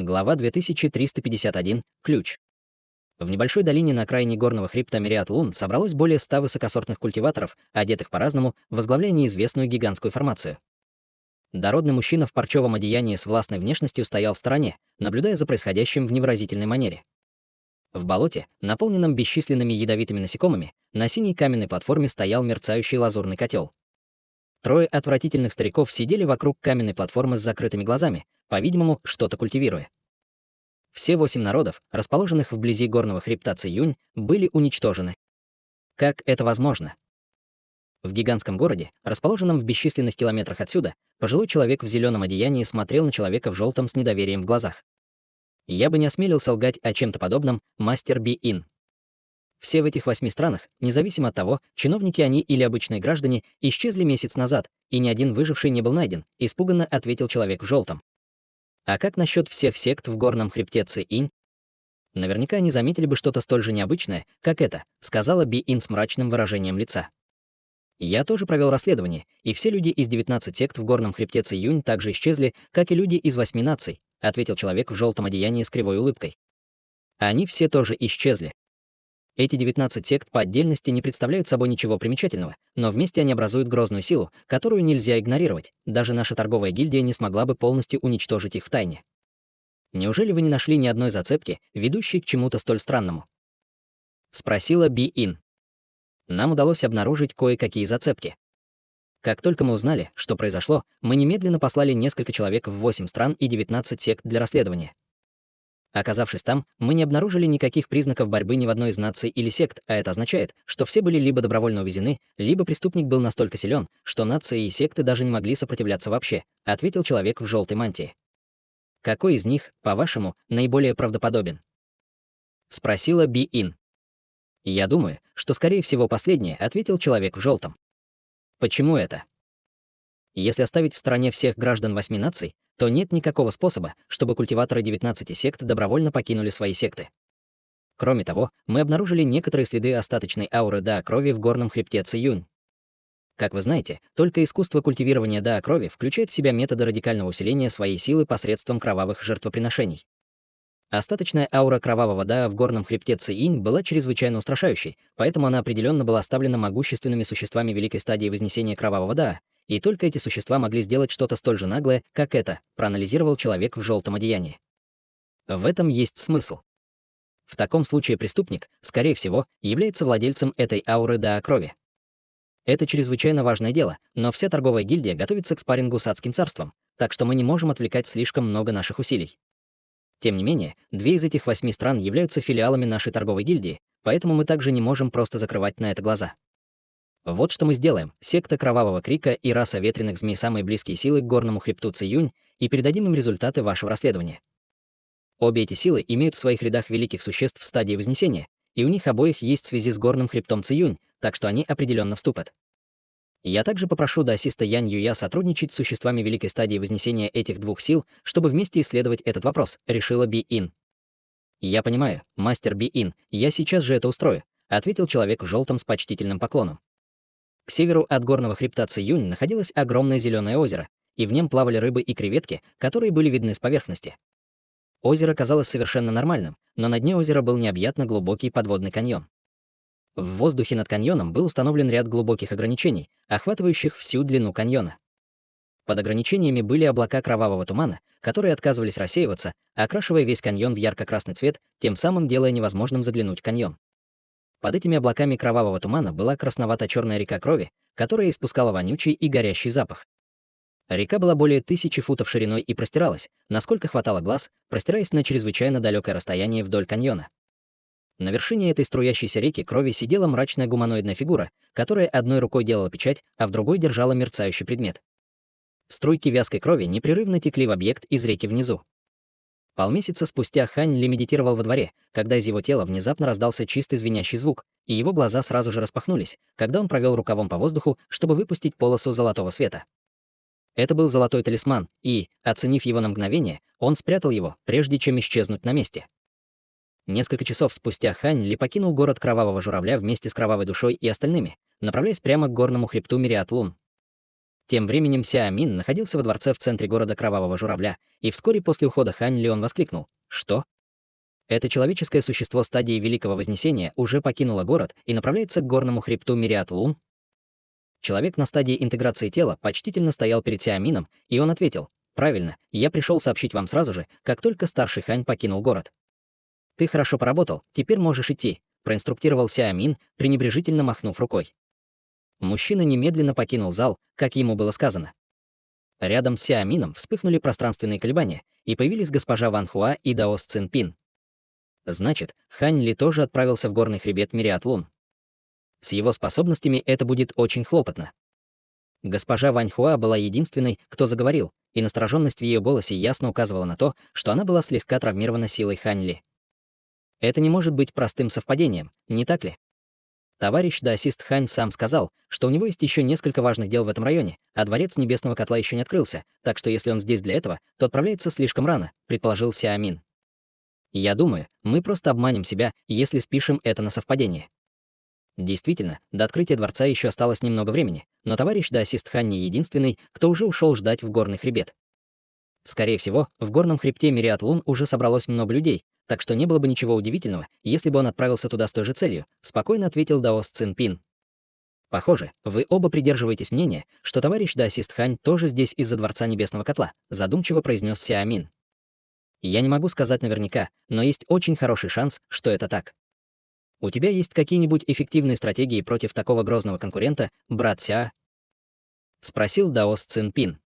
Глава 2351. Ключ. В небольшой долине на окраине горного хребта Мириад Лун собралось более 100 высокосортных культиваторов, одетых по-разному, возглавляя неизвестную гигантскую формацию. Дородный мужчина в парчевом одеянии с властной внешностью стоял в стороне, наблюдая за происходящим в невыразительной манере. В болоте, наполненном бесчисленными ядовитыми насекомыми, на синей каменной платформе стоял мерцающий лазурный котел. Трое отвратительных стариков сидели вокруг каменной платформы с закрытыми глазами, по-видимому, что-то культивируя. Все 8 народов, расположенных вблизи горного хребта Ци-Юнь, были уничтожены. Как это возможно? В гигантском городе, расположенном в бесчисленных километрах отсюда, пожилой человек в зеленом одеянии смотрел на человека в желтом с недоверием в глазах. Я бы не осмелился лгать о чем-то подобном, мастер Би-Ин. Все в этих 8 странах, независимо от того, чиновники они или обычные граждане, исчезли месяц назад, и ни один выживший не был найден, испуганно ответил человек в желтом. А как насчет всех сект в горном хребте Ци-Инь? Наверняка они заметили бы что-то столь же необычное, как это, сказала Би-Ин с мрачным выражением лица. Я тоже провел расследование, и все люди из 19 сект в горном хребте Ци-Юнь также исчезли, как и люди из 8 наций, ответил человек в желтом одеянии с кривой улыбкой. Они все тоже исчезли. Эти 19 сект по отдельности не представляют собой ничего примечательного, но вместе они образуют грозную силу, которую нельзя игнорировать. Даже наша торговая гильдия не смогла бы полностью уничтожить их втайне. Неужели вы не нашли ни одной зацепки, ведущей к чему-то столь странному? Спросила Би-Ин. Нам удалось обнаружить кое-какие зацепки. Как только мы узнали, что произошло, мы немедленно послали несколько человек в 8 стран и 19 сект для расследования. Оказавшись там, мы не обнаружили никаких признаков борьбы ни в одной из наций или сект, а это означает, что все были либо добровольно увезены, либо преступник был настолько силен, что нации и секты даже не могли сопротивляться вообще, ответил человек в желтой мантии. Какой из них, по-вашему, наиболее правдоподобен? Спросила Би-Ин. Я думаю, что скорее всего последнее, ответил человек в желтом. Почему это? Если оставить в стороне всех граждан 8 наций, то нет никакого способа, чтобы культиваторы 19 сект добровольно покинули свои секты. Кроме того, мы обнаружили некоторые следы остаточной ауры Дао крови в горном хребте Ци-Юнь. Как вы знаете, только искусство культивирования Дао крови включает в себя методы радикального усиления своей силы посредством кровавых жертвоприношений. Остаточная аура кровавого Дао в горном хребте Ци-Инь была чрезвычайно устрашающей, поэтому она определенно была оставлена могущественными существами великой стадии вознесения кровавого Дао, и только эти существа могли сделать что-то столь же наглое, как это, проанализировал человек в желтом одеянии. В этом есть смысл. В таком случае преступник, скорее всего, является владельцем этой ауры Дао крови. Это чрезвычайно важное дело, но вся торговая гильдия готовится к спаррингу с адским царством, так что мы не можем отвлекать слишком много наших усилий. Тем не менее, 2 из этих 8 стран являются филиалами нашей торговой гильдии, поэтому мы также не можем просто закрывать на это глаза. Вот что мы сделаем. Секта Кровавого Крика и раса ветреных змей — самые близкие силы к горному хребту Ци-Юнь, и передадим им результаты вашего расследования. Обе эти силы имеют в своих рядах великих существ в стадии Вознесения, и у них обоих есть связи с горным хребтом Ци-Юнь, так что они определенно вступят. Я также попрошу даосиста Янь Юя сотрудничать с существами великой стадии Вознесения этих 2 сил, чтобы вместе исследовать этот вопрос, решила Би-Ин. Я понимаю, мастер Би-Ин, я сейчас же это устрою, ответил человек в желтом с почтительным поклоном. К северу от горного хребта Ци-Юнь находилось огромное зеленое озеро, и в нем плавали рыбы и креветки, которые были видны с поверхности. Озеро казалось совершенно нормальным, но на дне озера был необъятно глубокий подводный каньон. В воздухе над каньоном был установлен ряд глубоких ограничений, охватывающих всю длину каньона. Под ограничениями были облака кровавого тумана, которые отказывались рассеиваться, окрашивая весь каньон в ярко-красный цвет, тем самым делая невозможным заглянуть в каньон. Под этими облаками кровавого тумана была красновато-черная река крови, которая испускала вонючий и горящий запах. Река была более 1000 футов шириной и простиралась, насколько хватало глаз, простираясь на чрезвычайно далекое расстояние вдоль каньона. На вершине этой струящейся реки крови сидела мрачная гуманоидная фигура, которая одной рукой делала печать, а в другой держала мерцающий предмет. Струйки вязкой крови непрерывно текли в объект из реки внизу. Полмесяца спустя Хань Ли медитировал во дворе, когда из его тела внезапно раздался чистый звенящий звук, и его глаза сразу же распахнулись, когда он провел рукавом по воздуху, чтобы выпустить полосу золотого света. Это был золотой талисман, и, оценив его на мгновение, он спрятал его, прежде чем исчезнуть на месте. Несколько часов спустя Хань Ли покинул город Кровавого Журавля вместе с Кровавой Душой и остальными, направляясь прямо к горному хребту Мириад Лун. Тем временем Сяомин находился во дворце в центре города Кровавого Журавля, и вскоре после ухода Хань Ли он воскликнул: «Что? Это человеческое существо стадии Великого Вознесения уже покинуло город и направляется к горному хребту Мириад Лун?» Человек на стадии интеграции тела почтительно стоял перед Сяомином, и он ответил: «Правильно, я пришел сообщить вам сразу же, как только старший Хань покинул город». «Ты хорошо поработал, теперь можешь идти», — проинструктировал Сяомин, пренебрежительно махнув рукой. Мужчина немедленно покинул зал, как ему было сказано. Рядом с Сяомином вспыхнули пространственные колебания, и появились госпожа Ван Хуа и Даос Цин Пин. Значит, Хань Ли тоже отправился в горный хребет Мириад Лун. С его способностями это будет очень хлопотно. Госпожа Вань Хуа была единственной, кто заговорил, и настороженность в ее голосе ясно указывала на то, что она была слегка травмирована силой Хань Ли. Это не может быть простым совпадением, не так ли? Товарищ даосист Хань сам сказал, что у него есть еще несколько важных дел в этом районе, а дворец Небесного Котла еще не открылся, так что если он здесь для этого, то отправляется слишком рано, предположил Сяомин. Я думаю, мы просто обманем себя, если спишем это на совпадение. Действительно, до открытия дворца еще осталось немного времени, но товарищ даосист Хань не единственный, кто уже ушел ждать в горный хребет. Скорее всего, в горном хребте Мириад Лун уже собралось много людей, так что не было бы ничего удивительного, если бы он отправился туда с той же целью, спокойно ответил Даос Цин Пин. Похоже, вы оба придерживаетесь мнения, что товарищ даосист Хань тоже здесь из-за дворца Небесного Котла, задумчиво произнес Сяомин. Я не могу сказать наверняка, но есть очень хороший шанс, что это так. У тебя есть какие-нибудь эффективные стратегии против такого грозного конкурента, брат Ся? Спросил Даос Цин Пин.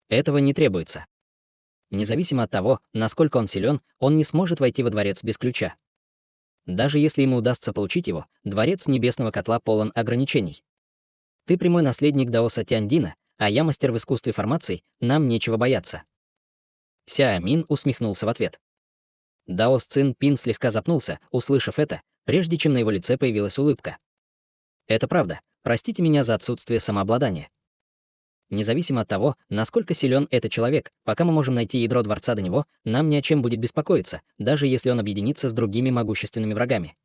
Этого не требуется. Независимо от того, насколько он силен, он не сможет войти во дворец без ключа. Даже если ему удастся получить его, дворец Небесного Котла полон ограничений. Ты прямой наследник Даоса Тяньдина, а я мастер в искусстве формаций, нам нечего бояться. Сяомин усмехнулся в ответ. Даос Цин Пин слегка запнулся, услышав это, прежде чем на его лице появилась улыбка. Это правда, простите меня за отсутствие самообладания. Независимо от того, насколько силен этот человек, пока мы можем найти ядро дворца до него, нам ни о чем будет беспокоиться, даже если он объединится с другими могущественными врагами.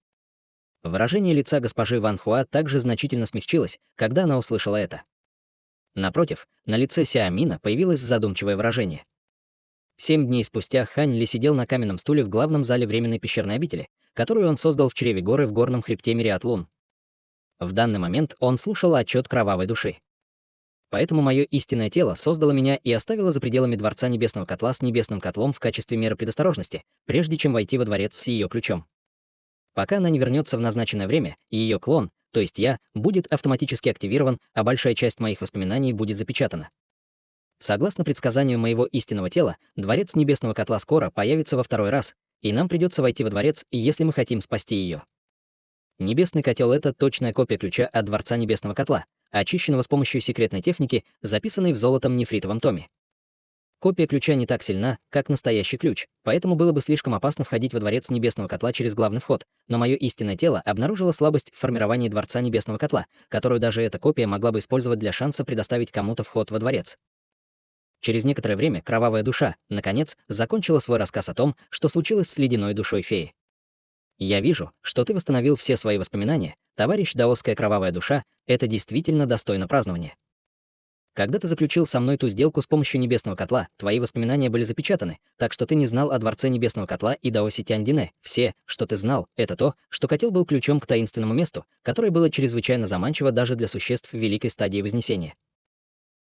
Выражение лица госпожи Ван Хуа также значительно смягчилось, когда она услышала это. Напротив, на лице Сяомина появилось задумчивое выражение. 7 дней спустя Хань Ли сидел на каменном стуле в главном зале временной пещерной обители, которую он создал в чреве горы в горном хребте Мириад Лун. В данный момент он слушал отчет кровавой души. Поэтому мое истинное тело создало меня и оставило за пределами Дворца Небесного Котла с Небесным Котлом в качестве меры предосторожности, прежде чем войти во дворец с ее ключом. Пока она не вернется в назначенное время, ее клон, то есть я, будет автоматически активирован, а большая часть моих воспоминаний будет запечатана. Согласно предсказанию моего истинного тела, Дворец Небесного Котла скоро появится во второй раз, и нам придется войти во дворец, если мы хотим спасти ее. Небесный котел — это точная копия ключа от Дворца Небесного Котла, очищенного с помощью секретной техники, записанной в золотом нефритовом томе. Копия ключа не так сильна, как настоящий ключ, поэтому было бы слишком опасно входить во Дворец Небесного Котла через главный вход, но мое истинное тело обнаружило слабость в формировании Дворца Небесного Котла, которую даже эта копия могла бы использовать для шанса предоставить кому-то вход во дворец. Через некоторое время кровавая душа, наконец, закончила свой рассказ о том, что случилось с ледяной душой феи. «Я вижу, что ты восстановил все свои воспоминания, товарищ даосская кровавая душа, это действительно достойно празднования. Когда ты заключил со мной ту сделку с помощью Небесного Котла, твои воспоминания были запечатаны, так что ты не знал о Дворце Небесного Котла и Даосе Тяньдине. Все, что ты знал, это то, что котел был ключом к таинственному месту, которое было чрезвычайно заманчиво даже для существ великой стадии Вознесения.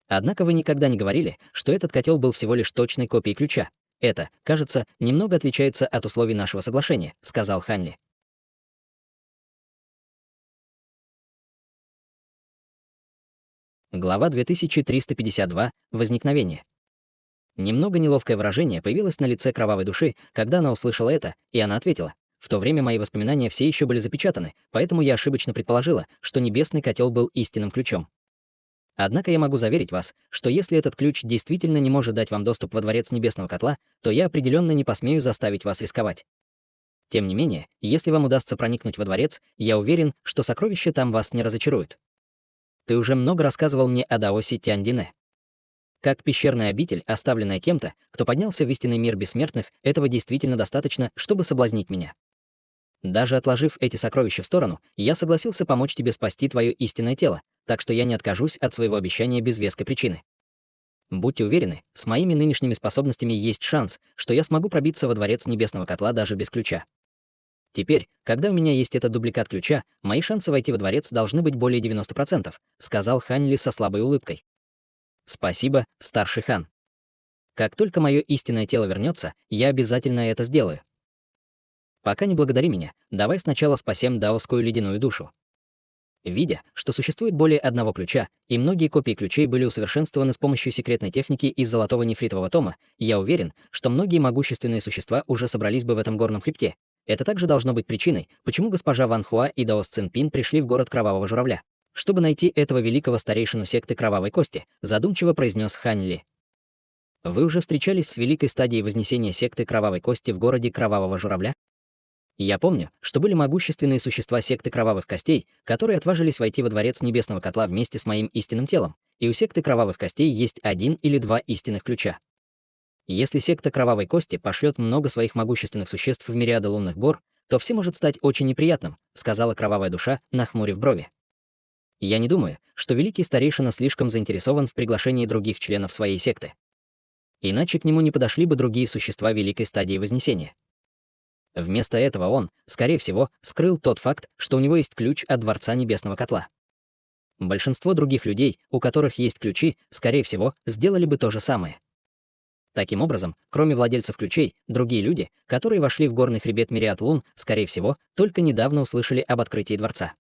Однако вы никогда не говорили, что этот котел был всего лишь точной копией ключа. Это, кажется, немного отличается от условий нашего соглашения», — сказал Хань Ли. Глава 2352. Возникновение. Немного неловкое выражение появилось на лице кровавой души, когда она услышала это, и она ответила: «В то время мои воспоминания все еще были запечатаны, поэтому я ошибочно предположила, что небесный котел был истинным ключом. Однако я могу заверить вас, что если этот ключ действительно не может дать вам доступ во Дворец Небесного Котла, то я определенно не посмею заставить вас рисковать. Тем не менее, если вам удастся проникнуть во дворец, я уверен, что сокровища там вас не разочаруют. Ты уже много рассказывал мне о Даосе Тяньдине. Как пещерная обитель, оставленная кем-то, кто поднялся в истинный мир бессмертных, этого действительно достаточно, чтобы соблазнить меня. Даже отложив эти сокровища в сторону, я согласился помочь тебе спасти твое истинное тело, так что я не откажусь от своего обещания без веской причины. Будьте уверены, с моими нынешними способностями есть шанс, что я смогу пробиться во дворец Небесного Котла даже без ключа. Теперь, когда у меня есть этот дубликат ключа, мои шансы войти во дворец должны быть более 90%, сказал Ханли со слабой улыбкой. Спасибо, старший хан. Как только мое истинное тело вернется, я обязательно это сделаю. Пока не благодари меня, давай сначала спасем даосскую ледяную душу. Видя, что существует более одного ключа, и многие копии ключей были усовершенствованы с помощью секретной техники из золотого нефритового тома, я уверен, что многие могущественные существа уже собрались бы в этом горном хребте. Это также должно быть причиной, почему госпожа Ван Хуа и Даос Цинпин пришли в город Кровавого Журавля. Чтобы найти этого великого старейшину секты Кровавой Кости, задумчиво произнес Хань Ли. Вы уже встречались с великой стадией вознесения секты Кровавой Кости в городе Кровавого Журавля? Я помню, что были могущественные существа секты Кровавых Костей, которые отважились войти во дворец Небесного Котла вместе с моим истинным телом, и у секты Кровавых Костей есть один или два истинных ключа. Если секта Кровавой Кости пошлет много своих могущественных существ в мириады лунных гор, то все может стать очень неприятным, сказала Кровавая Душа, нахмурив брови. Я не думаю, что великий старейшина слишком заинтересован в приглашении других членов своей секты. Иначе к нему не подошли бы другие существа великой стадии Вознесения. Вместо этого он, скорее всего, скрыл тот факт, что у него есть ключ от Дворца Небесного Котла. Большинство других людей, у которых есть ключи, скорее всего, сделали бы то же самое. Таким образом, кроме владельцев ключей, другие люди, которые вошли в горный хребет Мириад Лун, скорее всего, только недавно услышали об открытии дворца.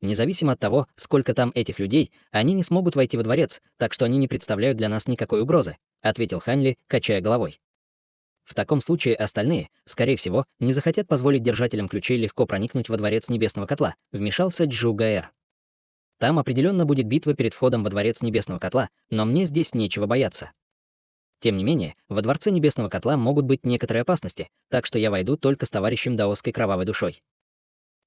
Независимо от того, сколько там этих людей, они не смогут войти во дворец, так что они не представляют для нас никакой угрозы, ответил Ханли, качая головой. В таком случае остальные, скорее всего, не захотят позволить держателям ключей легко проникнуть во дворец Небесного Котла, вмешался Джу Гаэр. Там определенно будет битва перед входом во дворец Небесного Котла, но мне здесь нечего бояться. Тем не менее, во дворце Небесного Котла могут быть некоторые опасности, так что я войду только с товарищем даосской Кровавой Душой.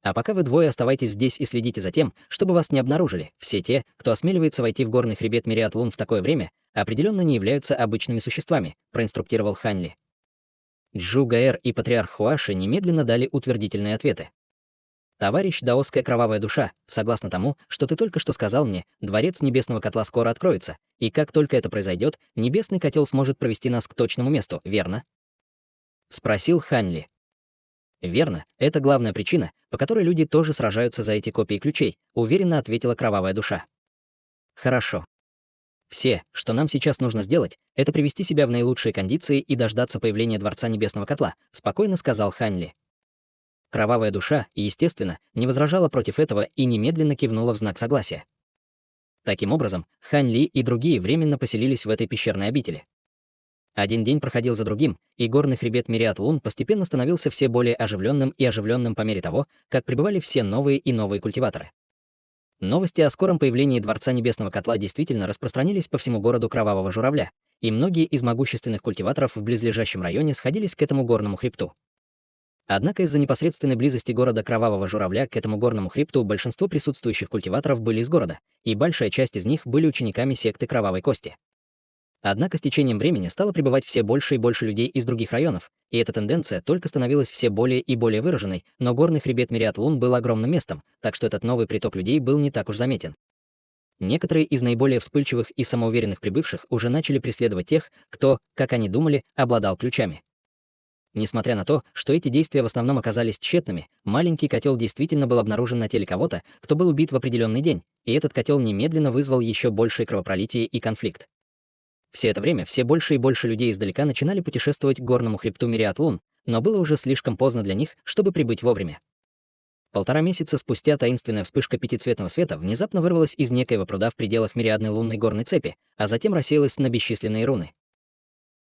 А пока вы двое оставайтесь здесь и следите за тем, чтобы вас не обнаружили. Все те, кто осмеливается войти в горный хребет Мириад Лун в такое время, определенно не являются обычными существами, проинструктировал Ханли. Джу Гаэр и патриарх Хуаши немедленно дали утвердительные ответы. «Товарищ даосская Кровавая Душа, согласно тому, что ты только что сказал мне, дворец Небесного Котла скоро откроется, и как только это произойдет, Небесный Котел сможет провести нас к точному месту, верно?» — спросил Ханли. «Верно, это главная причина, по которой люди тоже сражаются за эти копии ключей», — уверенно ответила Кровавая Душа. «Хорошо. Все, что нам сейчас нужно сделать, это привести себя в наилучшие кондиции и дождаться появления Дворца Небесного Котла», — спокойно сказал Ханли. Кровавая Душа, естественно, не возражала против этого и немедленно кивнула в знак согласия. Таким образом, Хань Ли и другие временно поселились в этой пещерной обители. Один день проходил за другим, и горный хребет Мириад Лун постепенно становился все более оживленным и оживленным по мере того, как прибывали все новые и новые культиваторы. Новости о скором появлении Дворца Небесного Котла действительно распространились по всему городу Кровавого Журавля, и многие из могущественных культиваторов в близлежащем районе сходились к этому горному хребту. Однако из-за непосредственной близости города Кровавого Журавля к этому горному хребту большинство присутствующих культиваторов были из города, и большая часть из них были учениками секты Кровавой Кости. Однако с течением времени стало прибывать все больше и больше людей из других районов, и эта тенденция только становилась все более и более выраженной, но горный хребет Мириад Лун был огромным местом, так что этот новый приток людей был не так уж заметен. Некоторые из наиболее вспыльчивых и самоуверенных прибывших уже начали преследовать тех, кто, как они думали, обладал ключами. Несмотря на то, что эти действия в основном оказались тщетными, маленький котел действительно был обнаружен на теле кого-то, кто был убит в определенный день, и этот котел немедленно вызвал еще большее кровопролитие и конфликт. Все это время все больше и больше людей издалека начинали путешествовать к горному хребту Мириад Лун, но было уже слишком поздно для них, чтобы прибыть вовремя. 1,5 месяца спустя таинственная вспышка пятицветного света внезапно вырвалась из некоего пруда в пределах мириадной лунной горной цепи, а затем рассеялась на бесчисленные руны.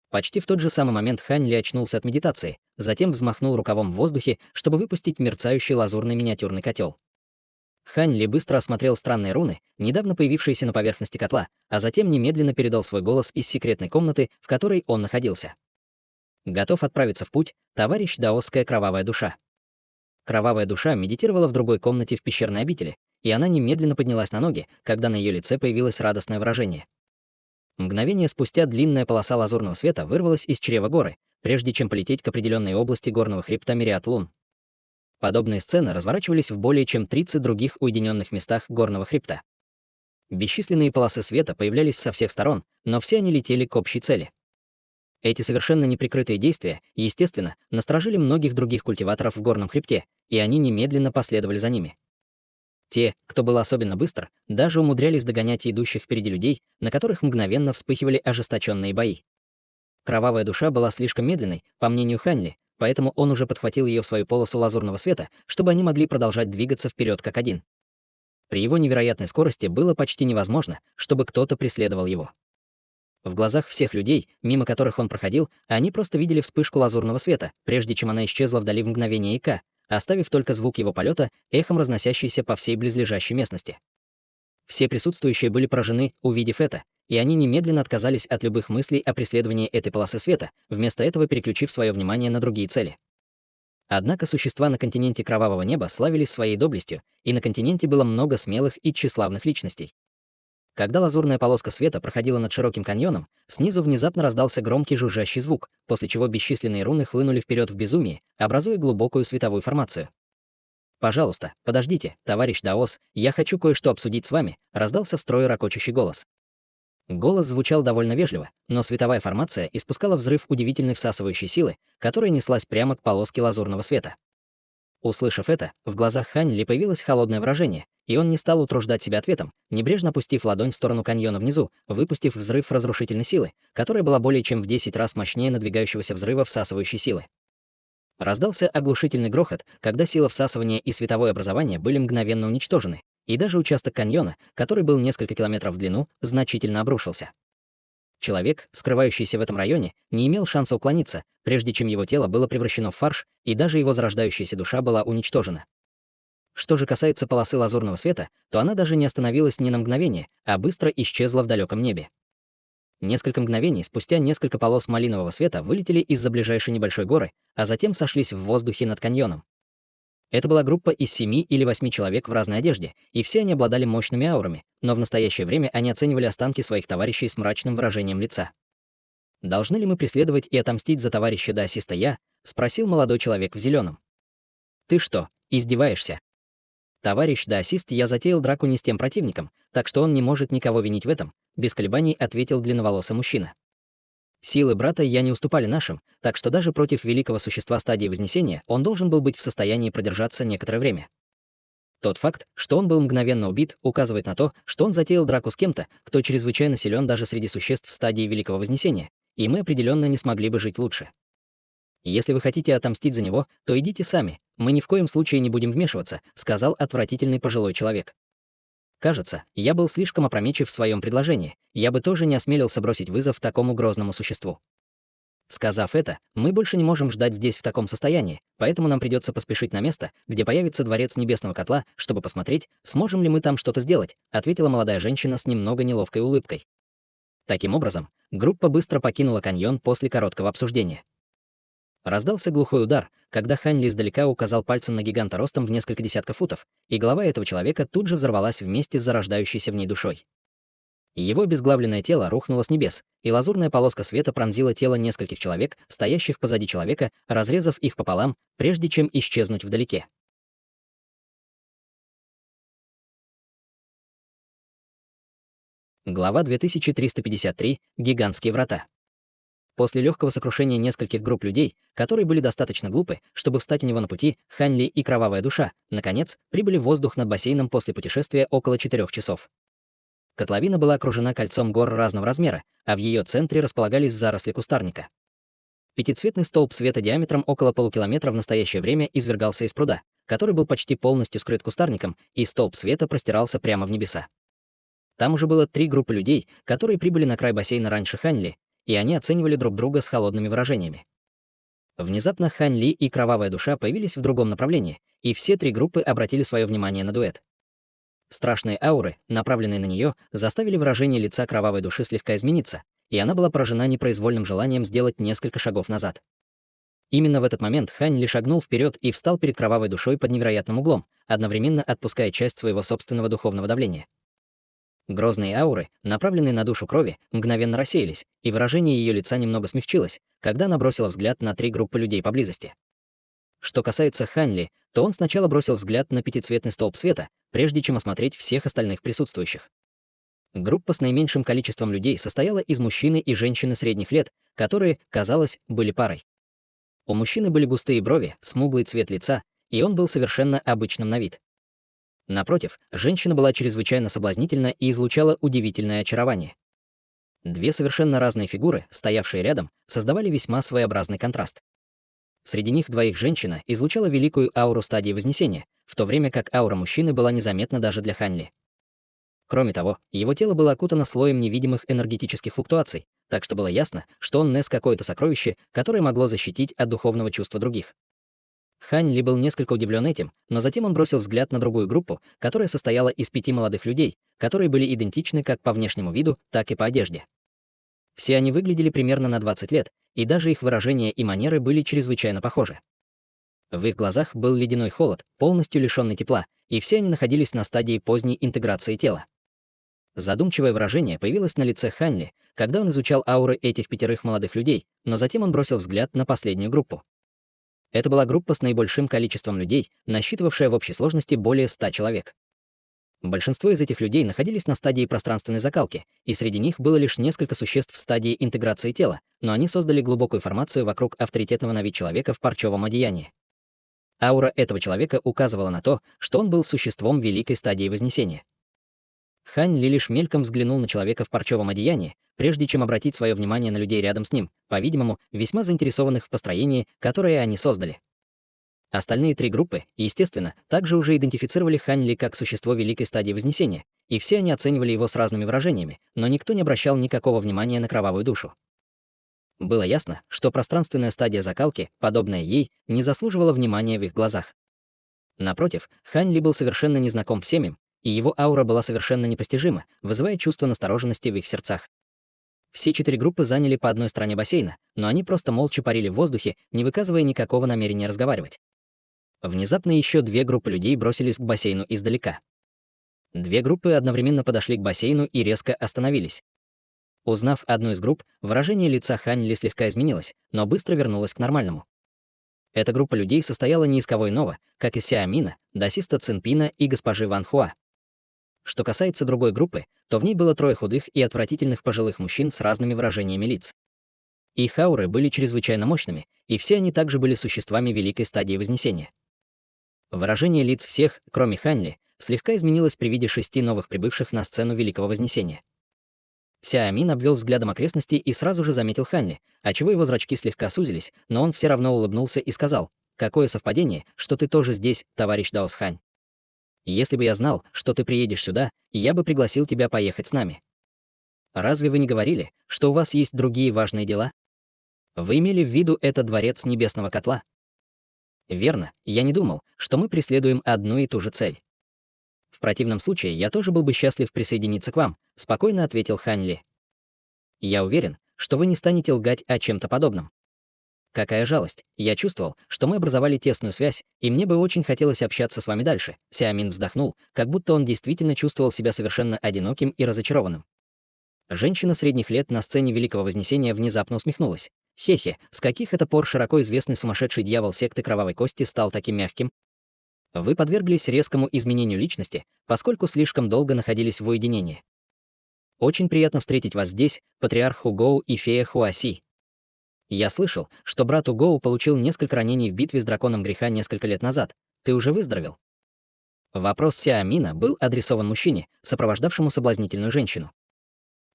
Почти в тот же самый момент Хань Ли очнулся от медитации, затем взмахнул рукавом в воздухе, чтобы выпустить мерцающий лазурный миниатюрный котел. Хань Ли быстро осмотрел странные руны, недавно появившиеся на поверхности котла, а затем немедленно передал свой голос из секретной комнаты, в которой он находился. Готов отправиться в путь, товарищ даосская Кровавая Душа. Кровавая Душа медитировала в другой комнате в пещерной обители, и она немедленно поднялась на ноги, когда на ее лице появилось радостное выражение. Мгновение спустя длинная полоса лазурного света вырвалась из чрева горы, прежде чем полететь к определенной области горного хребта Мириад Лун. Подобные сцены разворачивались в более чем 30 других уединенных местах горного хребта. Бесчисленные полосы света появлялись со всех сторон, но все они летели к общей цели. Эти совершенно неприкрытые действия, естественно, насторожили многих других культиваторов в горном хребте, и они немедленно последовали за ними. Те, кто был особенно быстр, даже умудрялись догонять идущих впереди людей, на которых мгновенно вспыхивали ожесточенные бои. Кровавая душа была слишком медленной, по мнению Ханли, поэтому он уже подхватил ее в свою полосу лазурного света, чтобы они могли продолжать двигаться вперед как один. При его невероятной скорости было почти невозможно, чтобы кто-то преследовал его. В глазах всех людей, мимо которых он проходил, они просто видели вспышку лазурного света, прежде чем она исчезла вдали в мгновение ика, оставив только звук его полета, эхом разносящийся по всей близлежащей местности. Все присутствующие были поражены, увидев это, и они немедленно отказались от любых мыслей о преследовании этой полосы света, вместо этого переключив свое внимание на другие цели. Однако существа на континенте Кровавого Неба славились своей доблестью, и на континенте было много смелых и тщеславных личностей. Когда лазурная полоска света проходила над широким каньоном, снизу внезапно раздался громкий жужжащий звук, после чего бесчисленные руны хлынули вперед в безумии, образуя глубокую световую формацию. «Пожалуйста, подождите, товарищ Даос, я хочу кое-что обсудить с вами», — раздался в строе ракочущий голос. Голос звучал довольно вежливо, но световая формация испускала взрыв удивительной всасывающей силы, которая неслась прямо к полоске лазурного света. Услышав это, в глазах Ханьли появилось холодное выражение, и он не стал утруждать себя ответом, небрежно опустив ладонь в сторону каньона внизу, выпустив взрыв разрушительной силы, которая была более чем в 10 раз мощнее надвигающегося взрыва всасывающей силы. Раздался оглушительный грохот, когда сила всасывания и световое образование были мгновенно уничтожены, и даже участок каньона, который был несколько километров в длину, значительно обрушился. Человек, скрывающийся в этом районе, не имел шанса уклониться, прежде чем его тело было превращено в фарш, и даже его зарождающаяся душа была уничтожена. Что же касается полосы лазурного света, то она даже не остановилась ни на мгновение, а быстро исчезла в далеком небе. Несколько мгновений спустя несколько полос малинового света вылетели из-за ближайшей небольшой горы, а затем сошлись в воздухе над каньоном. Это была группа из 7 или 8 человек в разной одежде, и все они обладали мощными аурами, но в настоящее время они оценивали останки своих товарищей с мрачным выражением лица. «Должны ли мы преследовать и отомстить за товарища Даосиста Я?» — спросил молодой человек в зеленом. «Ты что, издеваешься?» «Товарищ Даосист Я затеял драку не с тем противником, так что он не может никого винить в этом», — без колебаний ответил длинноволосый мужчина. Силы брата Я не уступали нашим, так что даже против великого существа стадии Вознесения он должен был быть в состоянии продержаться некоторое время. Тот факт, что он был мгновенно убит, указывает на то, что он затеял драку с кем-то, кто чрезвычайно силен даже среди существ стадии Великого Вознесения, и мы определенно не смогли бы жить лучше. «Если вы хотите отомстить за него, то идите сами, мы ни в коем случае не будем вмешиваться», — сказал отвратительный пожилой человек. Кажется, я был слишком опрометчив в своем предложении, я бы тоже не осмелился бросить вызов такому грозному существу. Сказав это, мы больше не можем ждать здесь в таком состоянии, поэтому нам придется поспешить на место, где появится дворец Небесного Котла, чтобы посмотреть, сможем ли мы там что-то сделать, ответила молодая женщина с немного неловкой улыбкой. Таким образом, группа быстро покинула каньон после короткого обсуждения. Раздался глухой удар, когда Ханьли издалека указал пальцем на гиганта ростом в несколько десятков футов, и голова этого человека тут же взорвалась вместе с зарождающейся в ней душой. Его обезглавленное тело рухнуло с небес, и лазурная полоска света пронзила тело нескольких человек, стоящих позади человека, разрезав их пополам, прежде чем исчезнуть вдалеке. Глава 2353. Гигантские врата. После легкого сокрушения нескольких групп людей, которые были достаточно глупы, чтобы встать у него на пути, Ханьли и Кровавая Душа, наконец, прибыли в воздух над бассейном после путешествия около 4 часов. Котловина была окружена кольцом гор разного размера, а в ее центре располагались заросли кустарника. Пятицветный столб света диаметром около полукилометра в настоящее время извергался из пруда, который был почти полностью скрыт кустарником, и столб света простирался прямо в небеса. Там уже было 3 группы людей, которые прибыли на край бассейна раньше Ханьли, и они оценивали друг друга с холодными выражениями. Внезапно Ханьли и Кровавая Душа появились в другом направлении, и все 3 группы обратили свое внимание на дуэт. Страшные ауры, направленные на нее, заставили выражение лица Кровавой Души слегка измениться, и она была поражена непроизвольным желанием сделать несколько шагов назад. Именно в этот момент Ханьли шагнул вперед и встал перед Кровавой Душой под невероятным углом, одновременно отпуская часть своего собственного духовного давления. Грозные ауры, направленные на душу крови, мгновенно рассеялись, и выражение ее лица немного смягчилось, когда она бросила взгляд на 3 группы людей поблизости. Что касается Ханьли, то он сначала бросил взгляд на пятицветный столб света, прежде чем осмотреть всех остальных присутствующих. Группа с наименьшим количеством людей состояла из мужчины и женщины средних лет, которые, казалось, были парой. У мужчины были густые брови, смуглый цвет лица, и он был совершенно обычным на вид. Напротив, женщина была чрезвычайно соблазнительна и излучала удивительное очарование. Две совершенно разные фигуры, стоявшие рядом, создавали весьма своеобразный контраст. Среди них двоих женщина излучала великую ауру стадии Вознесения, в то время как аура мужчины была незаметна даже для Хань Ли. Кроме того, его тело было окутано слоем невидимых энергетических флуктуаций, так что было ясно, что он нес какое-то сокровище, которое могло защитить от духовного чувства других. Хань Ли был несколько удивлен этим, но затем он бросил взгляд на другую группу, которая состояла из 5 молодых людей, которые были идентичны как по внешнему виду, так и по одежде. Все они выглядели примерно на 20 лет, и даже их выражения и манеры были чрезвычайно похожи. В их глазах был ледяной холод, полностью лишённый тепла, и все они находились на стадии поздней интеграции тела. Задумчивое выражение появилось на лице Хань Ли, когда он изучал ауры этих 5 молодых людей, но затем он бросил взгляд на последнюю группу. Это была группа с наибольшим количеством людей, насчитывавшая в общей сложности более 100 человек. Большинство из этих людей находились на стадии пространственной закалки, и среди них было лишь несколько существ в стадии интеграции тела, но они создали глубокую формацию вокруг авторитетного на вид человека в парчевом одеянии. Аура этого человека указывала на то, что он был существом великой стадии Вознесения. Хань Ли лишь мельком взглянул на человека в парчевом одеянии, прежде чем обратить свое внимание на людей рядом с ним, по-видимому, весьма заинтересованных в построении, которое они создали. Остальные 3 группы, естественно, также уже идентифицировали Хань Ли как существо великой стадии Вознесения, и все они оценивали его с разными выражениями, но никто не обращал никакого внимания на кровавую душу. Было ясно, что пространственная стадия закалки, подобная ей, не заслуживала внимания в их глазах. Напротив, Хань Ли был совершенно незнаком всем им, и его аура была совершенно непостижима, вызывая чувство настороженности в их сердцах. Все 4 группы заняли по одной стороне бассейна, но они просто молча парили в воздухе, не выказывая никакого намерения разговаривать. Внезапно еще 2 группы людей бросились к бассейну издалека. 2 группы одновременно подошли к бассейну и резко остановились. Узнав одну из групп, выражение лица Хань Ли слегка изменилось, но быстро вернулось к нормальному. Эта группа людей состояла не из кого иного, как из Сяомина, Дасиста Цинпина и госпожи Ван Хуа. Что касается другой группы, то в ней было 3 худых и отвратительных пожилых мужчин с разными выражениями лиц. Их ауры были чрезвычайно мощными, и все они также были существами великой стадии Вознесения. Выражение лиц всех, кроме Хань Ли, слегка изменилось при виде 6 новых прибывших на сцену Великого Вознесения. Сяомин обвел взглядом окрестности и сразу же заметил Хань Ли, отчего его зрачки слегка сузились, но он все равно улыбнулся и сказал: «Какое совпадение, что ты тоже здесь, товарищ Даос Хань. Если бы я знал, что ты приедешь сюда, я бы пригласил тебя поехать с нами. Разве вы не говорили, что у вас есть другие важные дела? Вы имели в виду этот дворец небесного котла? Верно, я не думал, что мы преследуем одну и ту же цель. В противном случае я тоже был бы счастлив присоединиться к вам, спокойно ответил Хань Ли. Я уверен, что вы не станете лгать о чем-то подобном. Какая жалость, я чувствовал, что мы образовали тесную связь, и мне бы очень хотелось общаться с вами дальше. Сяомин вздохнул, как будто он действительно чувствовал себя совершенно одиноким и разочарованным. Женщина средних лет на сцене Великого Вознесения внезапно усмехнулась. Хе-хе, с каких это пор широко известный сумасшедший дьявол секты Кровавой Кости стал таким мягким? Вы подверглись резкому изменению личности, поскольку слишком долго находились в уединении. Очень приятно встретить вас здесь, патриарх Хугоу и фея Хуаси. Я слышал, что брат Угоу получил несколько ранений в битве с драконом греха несколько лет назад. Ты уже выздоровел? Вопрос Сяомина был адресован мужчине, сопровождавшему соблазнительную женщину.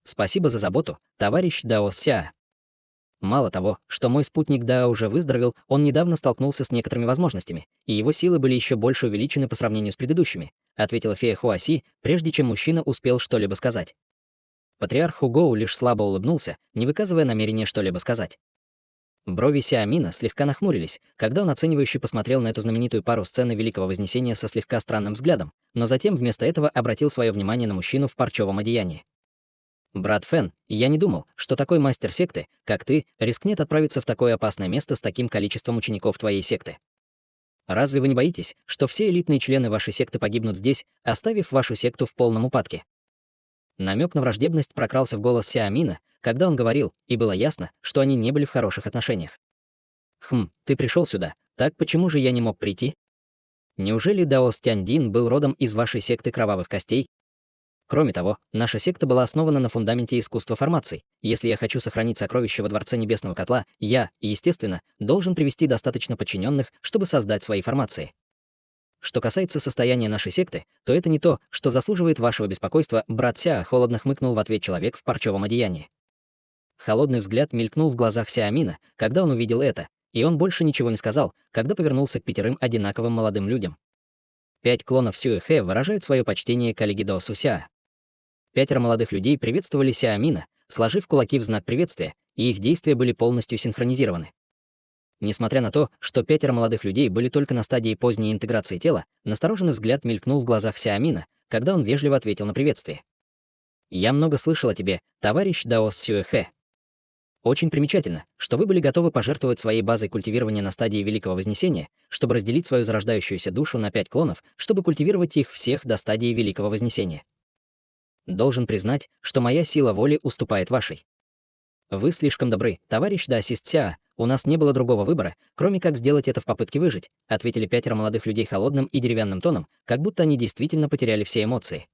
Спасибо за заботу, товарищ Дао Ся. Мало того, что мой спутник Дао уже выздоровел, он недавно столкнулся с некоторыми возможностями, и его силы были еще больше увеличены по сравнению с предыдущими, ответила фея Хуаси, прежде чем мужчина успел что-либо сказать. Патриарх Хугоу лишь слабо улыбнулся, не выказывая намерения что-либо сказать. Брови Сяомина слегка нахмурились, когда он оценивающе посмотрел на эту знаменитую пару сцены Великого Вознесения со слегка странным взглядом, но затем вместо этого обратил свое внимание на мужчину в парчевом одеянии. «Брат Фэн, я не думал, что такой мастер секты, как ты, рискнет отправиться в такое опасное место с таким количеством учеников твоей секты. Разве вы не боитесь, что все элитные члены вашей секты погибнут здесь, оставив вашу секту в полном упадке?» Намек на враждебность прокрался в голос Сяомина, когда он говорил, и было ясно, что они не были в хороших отношениях. Ты пришел сюда, так почему же я не мог прийти? Неужели Даос Тяньдин был родом из вашей секты Кровавых Костей? Кроме того, наша секта была основана на фундаменте искусства формаций. Если я хочу сохранить сокровища во Дворце Небесного Котла, я, естественно, должен привести достаточно подчиненных, чтобы создать свои формации. Что касается состояния нашей секты, то это не то, что заслуживает вашего беспокойства, брат Ся, холодно хмыкнул в ответ человек в парчевом одеянии. Холодный взгляд мелькнул в глазах Сяомина, когда он увидел это, и он больше ничего не сказал, когда повернулся к 5 одинаковым молодым людям. 5 клонов Сюэхэ выражают свое почтение коллеге Даосу Ся. 5 молодых людей приветствовали Сяомина, сложив кулаки в знак приветствия, и их действия были полностью синхронизированы. Несмотря на то, что 5 молодых людей были только на стадии поздней интеграции тела, настороженный взгляд мелькнул в глазах Сяомина, когда он вежливо ответил на приветствие. «Я много слышал о тебе, товарищ Даос Сюэхэ. Очень примечательно, что вы были готовы пожертвовать своей базой культивирования на стадии Великого Вознесения, чтобы разделить свою зарождающуюся душу на 5 клонов, чтобы культивировать их всех до стадии Великого Вознесения. Должен признать, что моя сила воли уступает вашей. Вы слишком добры, товарищ Даосист Ся, у нас не было другого выбора, кроме как сделать это в попытке выжить», ответили 5 молодых людей холодным и деревянным тоном, как будто они действительно потеряли все эмоции.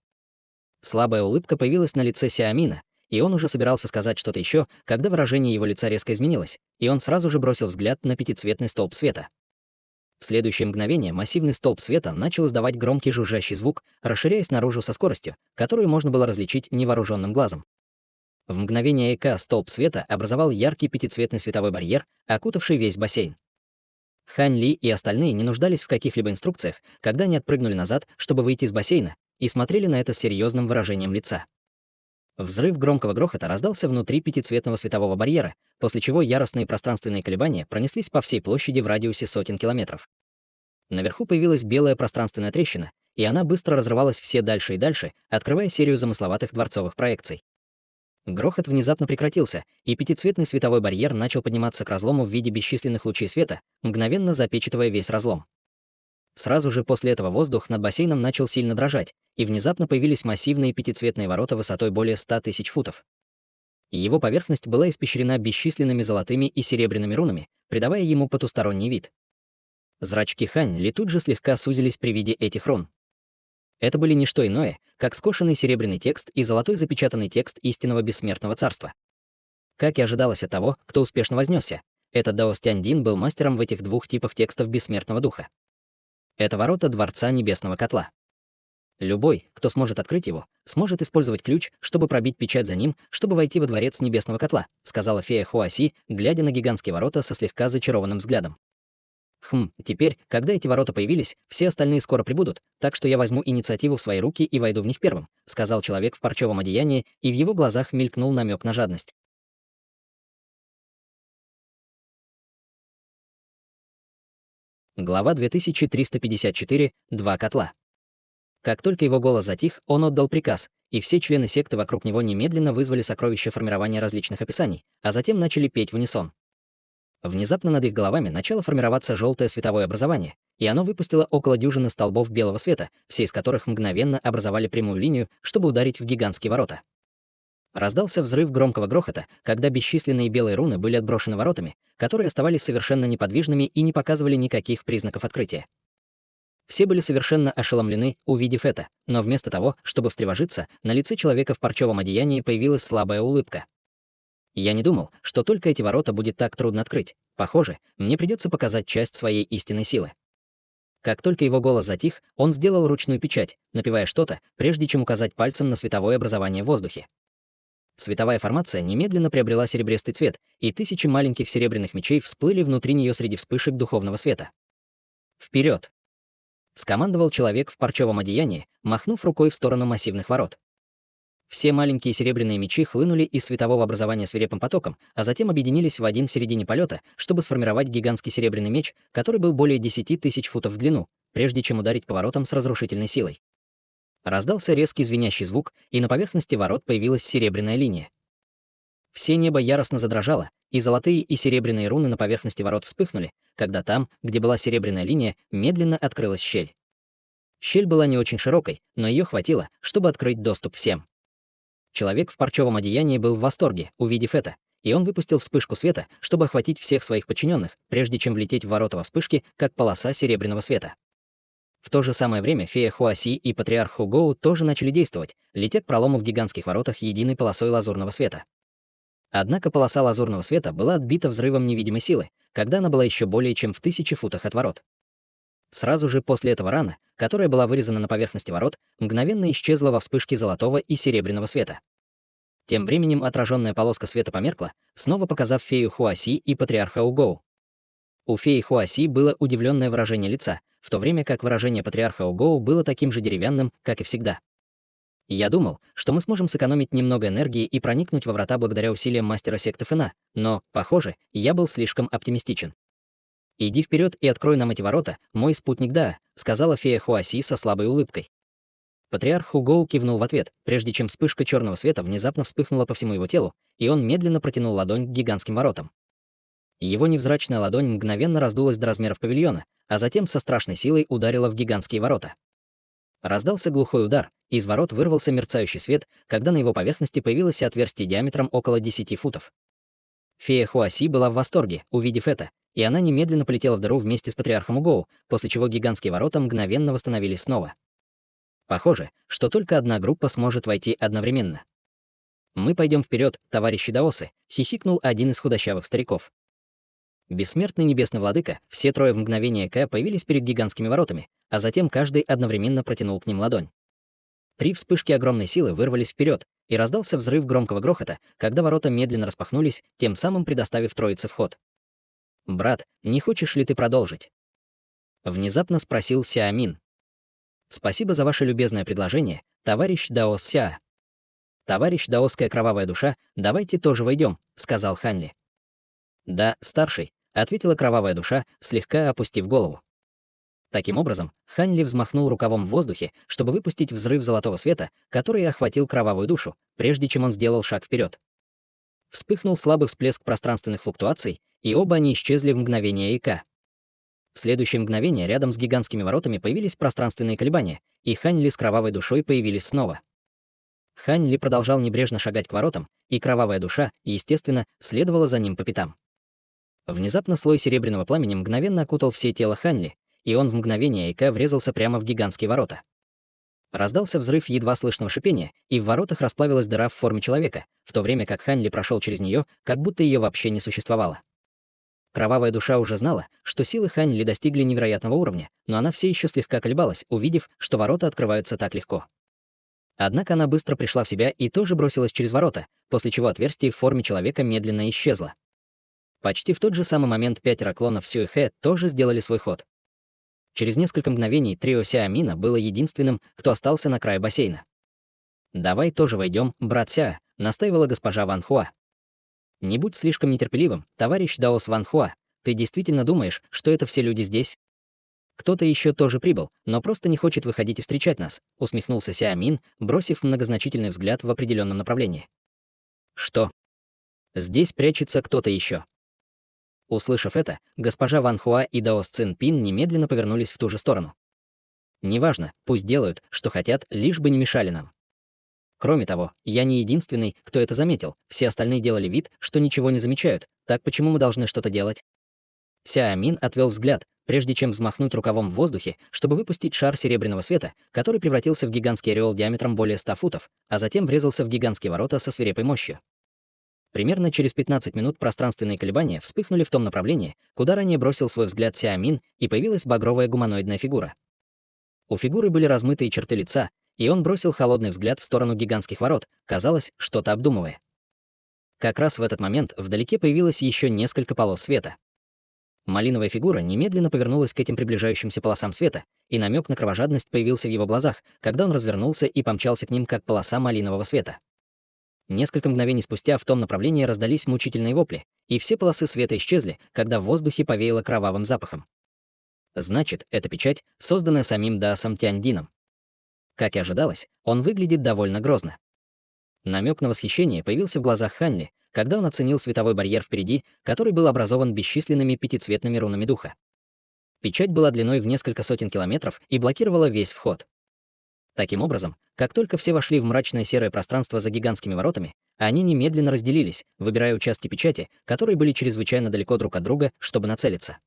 Слабая улыбка появилась на лице Сяомина, и он уже собирался сказать что-то еще, когда выражение его лица резко изменилось, и он сразу же бросил взгляд на пятицветный столб света. В следующее мгновение массивный столб света начал издавать громкий жужжащий звук, расширяясь наружу со скоростью, которую можно было различить невооруженным глазом. В мгновение эка столб света образовал яркий пятицветный световой барьер, окутавший весь бассейн. Хань Ли и остальные не нуждались в каких-либо инструкциях, когда они отпрыгнули назад, чтобы выйти из бассейна, и смотрели на это с серьезным выражением лица. Взрыв громкого грохота раздался внутри пятицветного светового барьера, после чего яростные пространственные колебания пронеслись по всей площади в радиусе сотен километров. Наверху появилась белая пространственная трещина, и она быстро разрывалась все дальше и дальше, открывая серию замысловатых дворцовых проекций. Грохот внезапно прекратился, и пятицветный световой барьер начал подниматься к разлому в виде бесчисленных лучей света, мгновенно запечатывая весь разлом. Сразу же после этого воздух над бассейном начал сильно дрожать, и внезапно появились массивные пятицветные ворота высотой более 100 тысяч футов. Его поверхность была испещрена бесчисленными золотыми и серебряными рунами, придавая ему потусторонний вид. Зрачки Хань Ли тут же слегка сузились при виде этих рун. Это были не что иное, как скошенный серебряный текст и золотой запечатанный текст истинного бессмертного царства. Как и ожидалось от того, кто успешно вознесся, этот Даос Тяньдин был мастером в этих двух типах текстов бессмертного духа. Это ворота Дворца Небесного Котла. Любой, кто сможет открыть его, сможет использовать ключ, чтобы пробить печать за ним, чтобы войти во Дворец Небесного Котла, сказала фея Хуаси, глядя на гигантские ворота со слегка зачарованным взглядом. Теперь, когда эти ворота появились, все остальные скоро прибудут, так что я возьму инициативу в свои руки и войду в них первым, сказал человек в парчевом одеянии, и в его глазах мелькнул намек на жадность. Глава 2354. Два котла. Как только его голос затих, он отдал приказ, и все члены секты вокруг него немедленно вызвали сокровища формирования различных описаний, а затем начали петь в унисон. Внезапно над их головами начало формироваться желтое световое образование, и оно выпустило около дюжины столбов белого света, все из которых мгновенно образовали прямую линию, чтобы ударить в гигантские ворота. Раздался взрыв громкого грохота, когда бесчисленные белые руны были отброшены воротами, которые оставались совершенно неподвижными и не показывали никаких признаков открытия. Все были совершенно ошеломлены, увидев это, но вместо того, чтобы встревожиться, на лице человека в парчевом одеянии появилась слабая улыбка. Я не думал, что только эти ворота будет так трудно открыть. Похоже, мне придется показать часть своей истинной силы. Как только его голос затих, он сделал ручную печать, напевая что-то, прежде чем указать пальцем на световое образование в воздухе. Световая формация немедленно приобрела серебристый цвет, и тысячи маленьких серебряных мечей всплыли внутри нее среди вспышек духовного света. «Вперед!» — скомандовал человек в парчевом одеянии, махнув рукой в сторону массивных ворот. Все маленькие серебряные мечи хлынули из светового образования свирепым потоком, а затем объединились в один в середине полета, чтобы сформировать гигантский серебряный меч, который был более 10 тысяч футов в длину, прежде чем ударить по воротам с разрушительной силой. Раздался резкий звенящий звук, и на поверхности ворот появилась серебряная линия. Все небо яростно задрожало, и золотые и серебряные руны на поверхности ворот вспыхнули, когда там, где была серебряная линия, медленно открылась щель. Щель была не очень широкой, но ее хватило, чтобы открыть доступ всем. Человек в парчевом одеянии был в восторге, увидев это, и он выпустил вспышку света, чтобы охватить всех своих подчиненных, прежде чем влететь в ворота во вспышке, как полоса серебряного света. В то же самое время фея Хуаси и патриарх Хугоу тоже начали действовать, летя к пролому в гигантских воротах единой полосой лазурного света. Однако полоса лазурного света была отбита взрывом невидимой силы, когда она была еще более чем в 1000 футах от ворот. Сразу же после этого рана, которая была вырезана на поверхности ворот, мгновенно исчезла во вспышке золотого и серебряного света. Тем временем отраженная полоска света померкла, снова показав фею Хуаси и патриарха Угоу. У феи Хуаси было удивленное выражение лица, в то время как выражение патриарха Угоу было таким же деревянным, как и всегда. Я думал, что мы сможем сэкономить немного энергии и проникнуть во врата благодаря усилиям мастера секты Фена, но, похоже, я был слишком оптимистичен. «Иди вперед и открой нам эти ворота, мой спутник Да», — сказала фея Хуаси со слабой улыбкой. Патриарх Хугоу кивнул в ответ, прежде чем вспышка черного света внезапно вспыхнула по всему его телу, и он медленно протянул ладонь к гигантским воротам. Его невзрачная ладонь мгновенно раздулась до размеров павильона, а затем со страшной силой ударила в гигантские ворота. Раздался глухой удар, и из ворот вырвался мерцающий свет, когда на его поверхности появилось отверстие диаметром около 10 футов. Фея Хуаси была в восторге, увидев это, и она немедленно полетела в дыру вместе с патриархом Угоу, после чего гигантские ворота мгновенно восстановились снова. Похоже, что только одна группа сможет войти одновременно. «Мы пойдем вперед, товарищи даосы», — хихикнул один из худощавых стариков. Бессмертный небесный владыка, все трое в мгновение ока появились перед гигантскими воротами, а затем каждый одновременно протянул к ним ладонь. 3 вспышки огромной силы вырвались вперед, и раздался взрыв громкого грохота, когда ворота медленно распахнулись, тем самым предоставив троице вход. «Брат, не хочешь ли ты продолжить?» Внезапно спросил Сяомин. «Спасибо за ваше любезное предложение, товарищ Даос Ся». «Товарищ даосская кровавая душа, давайте тоже войдем», — сказал Ханли. «Да, старший», — ответила кровавая душа, слегка опустив голову. Таким образом, Ханли взмахнул рукавом в воздухе, чтобы выпустить взрыв золотого света, который охватил кровавую душу, прежде чем он сделал шаг вперед. Вспыхнул слабый всплеск пространственных флуктуаций, и оба они исчезли в мгновение ика. В следующее мгновение рядом с гигантскими воротами появились пространственные колебания, и Ханли с кровавой душой появились снова. Ханли продолжал небрежно шагать к воротам, и кровавая душа, естественно, следовала за ним по пятам. Внезапно слой серебряного пламени мгновенно окутал все тело Ханли, и он в мгновение ика врезался прямо в гигантские ворота. Раздался взрыв едва слышного шипения, и в воротах расплавилась дыра в форме человека, в то время как Ханли прошел через нее, как будто ее вообще не существовало. Кровавая душа уже знала, что силы Ханли достигли невероятного уровня, но она все еще слегка колебалась, увидев, что ворота открываются так легко. Однако она быстро пришла в себя и тоже бросилась через ворота, после чего отверстие в форме человека медленно исчезло. Почти в тот же самый момент 5 клонов Сюэхэ тоже сделали свой ход. Через несколько мгновений трио Сяомина было единственным, кто остался на крае бассейна. «Давай тоже войдем, брат Ся», — настаивала госпожа Ван Хуа. «Не будь слишком нетерпеливым, товарищ Даос Ван Хуа. Ты действительно думаешь, что это все люди здесь?» «Кто-то еще тоже прибыл, но просто не хочет выходить и встречать нас», — усмехнулся Сяомин, бросив многозначительный взгляд в определенном направлении. «Что? Здесь прячется кто-то еще?» Услышав это, госпожа Ван Хуа и Даос Цин Пин немедленно повернулись в ту же сторону. «Неважно, пусть делают, что хотят, лишь бы не мешали нам. Кроме того, я не единственный, кто это заметил, все остальные делали вид, что ничего не замечают, так почему мы должны что-то делать?» Сяомин отвел взгляд, прежде чем взмахнуть рукавом в воздухе, чтобы выпустить шар серебряного света, который превратился в гигантский ореол диаметром более 100 футов, а затем врезался в гигантские ворота со свирепой мощью. Примерно через 15 минут пространственные колебания вспыхнули в том направлении, куда ранее бросил свой взгляд Сяомин, и появилась багровая гуманоидная фигура. У фигуры были размытые черты лица, и он бросил холодный взгляд в сторону гигантских ворот, казалось, что-то обдумывая. Как раз в этот момент вдалеке появилось еще несколько полос света. Малиновая фигура немедленно повернулась к этим приближающимся полосам света, и намек на кровожадность появился в его глазах, когда он развернулся и помчался к ним, как полоса малинового света. Несколько мгновений спустя в том направлении раздались мучительные вопли, и все полосы света исчезли, когда в воздухе повеяло кровавым запахом. Значит, эта печать, созданная самим Даосом Тяньдином. Как и ожидалось, он выглядит довольно грозно. Намек на восхищение появился в глазах Ханли, когда он оценил световой барьер впереди, который был образован бесчисленными пятицветными рунами духа. Печать была длиной в несколько сотен километров и блокировала весь вход. Таким образом, как только все вошли в мрачное серое пространство за гигантскими воротами, они немедленно разделились, выбирая участки печати, которые были чрезвычайно далеко друг от друга, чтобы нацелиться.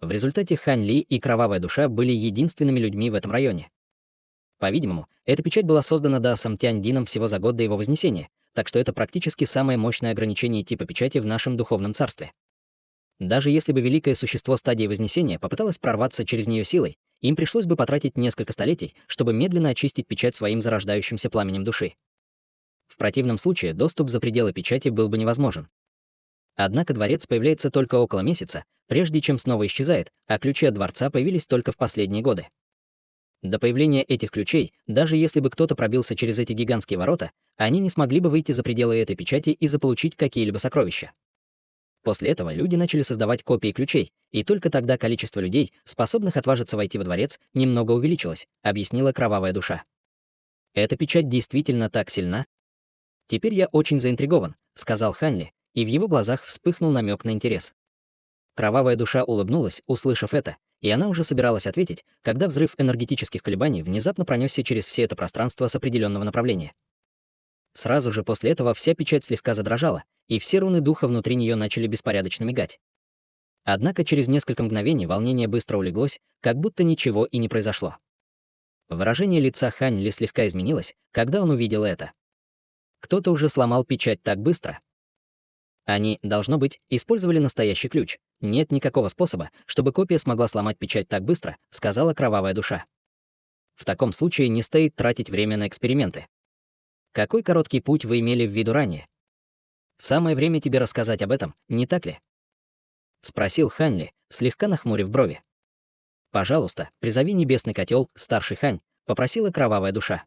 В результате Хань Ли и Кровавая душа были единственными людьми в этом районе. По-видимому, эта печать была создана Даосом Тяньдином всего за год до его вознесения, так что это практически самое мощное ограничение типа печати в нашем духовном царстве. Даже если бы великое существо стадии Вознесения попыталось прорваться через нее силой, им пришлось бы потратить несколько столетий, чтобы медленно очистить печать своим зарождающимся пламенем души. В противном случае доступ за пределы печати был бы невозможен. Однако дворец появляется только около месяца, прежде чем снова исчезает, а ключи от дворца появились только в последние годы. До появления этих ключей, даже если бы кто-то пробился через эти гигантские ворота, они не смогли бы выйти за пределы этой печати и заполучить какие-либо сокровища. После этого люди начали создавать копии ключей, и только тогда количество людей, способных отважиться войти во дворец, немного увеличилось, объяснила Кровавая душа. Эта печать действительно так сильна? Теперь я очень заинтригован, сказал Ханли, и в его глазах вспыхнул намек на интерес. Кровавая душа улыбнулась, услышав это, и она уже собиралась ответить, когда взрыв энергетических колебаний внезапно пронесся через все это пространство с определенного направления. Сразу же после этого вся печать слегка задрожала, и все руны духа внутри нее начали беспорядочно мигать. Однако через несколько мгновений волнение быстро улеглось, как будто ничего и не произошло. Выражение лица Хань Ли слегка изменилось, когда он увидел это. Кто-то уже сломал печать так быстро. Они, должно быть, использовали настоящий ключ. Нет никакого способа, чтобы копия смогла сломать печать так быстро, сказала Кровавая душа. В таком случае не стоит тратить время на эксперименты. Какой короткий путь вы имели в виду ранее? Самое время тебе рассказать об этом, не так ли? Спросил Ханли, слегка нахмурив брови. Пожалуйста, призови небесный котел, старший Хань, попросила Кровавая душа.